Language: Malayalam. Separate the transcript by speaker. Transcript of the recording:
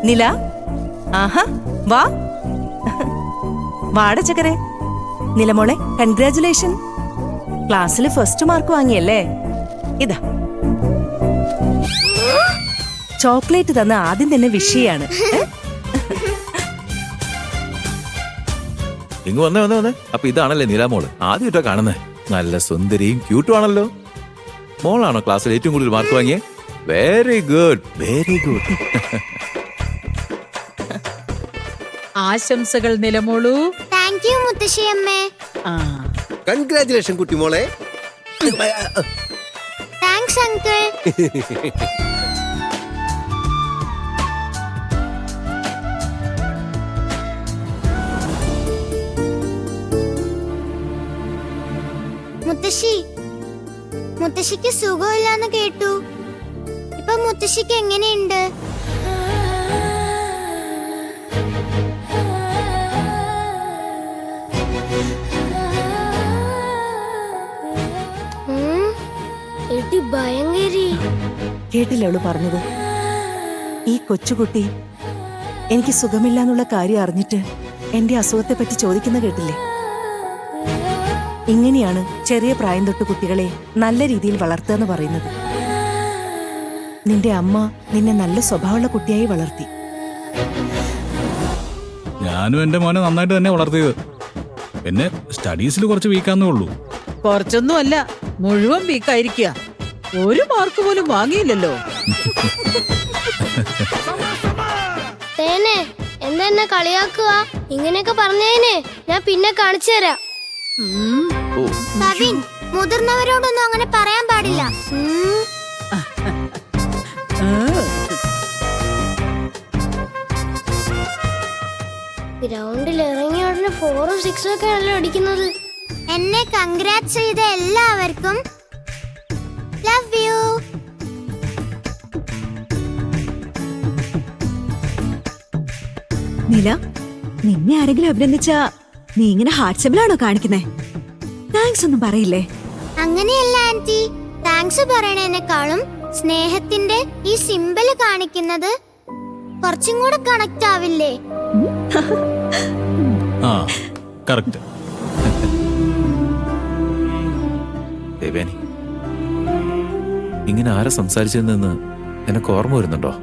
Speaker 1: നില, ആഹാ വാ വാട ചക്കരെ. നിലമോളെ കൺഗ്രാറ്റുലേഷൻ, ക്ലാസ്സിൽ ഫസ്റ്റ് മാർക്ക് വാങ്ങിയല്ലേ? ഇതാ ചോക്ലേറ്റ് തന്ന ആദ്യം തന്നെ വിഷയാണ്.
Speaker 2: ഇങ്ങ് വന്നേ വന്നേ വന്നേ. അപ്പൊ ഇതാണല്ലേ നിലാമോള്? ആദ്യമായിട്ടോ കാണുന്നേ. നല്ല സുന്ദരിയും ക്യൂട്ടും ആണല്ലോ. മോളാണോ ക്ലാസ്സിൽ ഏറ്റവും കൂടുതൽ മാർക്ക് വാങ്ങിയേ? Very good, very good.
Speaker 3: ആശംസകൾ നിലമോളൂ.
Speaker 4: താങ്ക് യു മുത്തശ്ശിയമ്മേ.
Speaker 5: കൺഗ്രാറ്റുലേഷൻ കുട്ടിമോളെ.
Speaker 4: Thanks uncle. മുത്തശ്ശി, മുത്തശ്ശിക്ക് സുഖമില്ലാന്ന് കേട്ടു. ഇപ്പൊ മുത്തശ്ശിക്ക് എങ്ങനെയുണ്ട്? ഭയങ്കരി
Speaker 1: കേട്ടില്ല അവള് പറഞ്ഞത്? ഈ കൊച്ചുകുട്ടി എനിക്ക് സുഖമില്ലാന്നുള്ള കാര്യം അറിഞ്ഞിട്ട് എന്റെ അസുഖത്തെ പറ്റി ചോദിക്കുന്ന കേട്ടില്ലേ? ഇങ്ങനെയാണ് ചെറിയ പ്രായം തൊട്ട് കുട്ടികളെ നല്ല രീതിയിൽ വളർത്തുക എന്ന് പറയുന്നത്. നിന്റെ അമ്മ നിന്നെ നല്ല സ്വഭാവമുള്ള കുട്ടിയായി വളർത്തി.
Speaker 6: ഞാനും എന്റെ മോനെ നന്നായിട്ട് തന്നെ വളർത്തിയത്. പിന്നെ സ്റ്റഡീസിൽ കുറച്ച് വീക്കാന്നേ ഉള്ളൂ.
Speaker 3: കുറച്ചൊന്നും അല്ല, മുഴുവൻ വീക്കായിരിക്കുക. ഒരു മാർക്ക് പോലും വാങ്ങിയില്ലല്ലോ.
Speaker 4: തേനെ എന്താ കളിയാക്കുക? ഇങ്ങനെയൊക്കെ പറഞ്ഞേനെ ഞാൻ പിന്നെ കാണിച്ചു തരാം. കവിൻ, മുതിർന്നവരോടൊന്നും അങ്ങനെ പറയാൻ പാടില്ല. ഗ്രൗണ്ടിൽ ഇറങ്ങിയ ഉടനെ 4ഉം 6ഉം ഒക്കെ ആണല്ലോ അടിക്കുന്നത്. എന്നെ കൺഗ്രാറ്റ് ചെയ്ത എല്ലാവർക്കും ലവ് യു.
Speaker 7: നില, നിന്നെ ആരെങ്കിലും അഭിനന്ദിച്ചാ നീ ഇങ്ങനെ ഹാർട്ട് സിമ്പിളാണോ കാണിക്കുന്നേ? താങ്ക്സ് ഒന്നും പറയില്ലേ?
Speaker 4: അങ്ങനെയല്ല ആന്റി, താങ്ക്സ് പറയണേനേക്കാളും സ്നേഹത്തിന്റെ ഈ സിമ്പിള് കാണിക്കുന്നത് കുറച്ചും കൂടെ കണക്ട് ആവില്ലേ?
Speaker 6: ആ, കറക്റ്റ്.
Speaker 2: ദേവേനി, ഇങ്ങനെ ആരെ സംസാരിച്ചതെന്ന് നിനക്ക് ഓർമ്മ വരുന്നുണ്ടോ?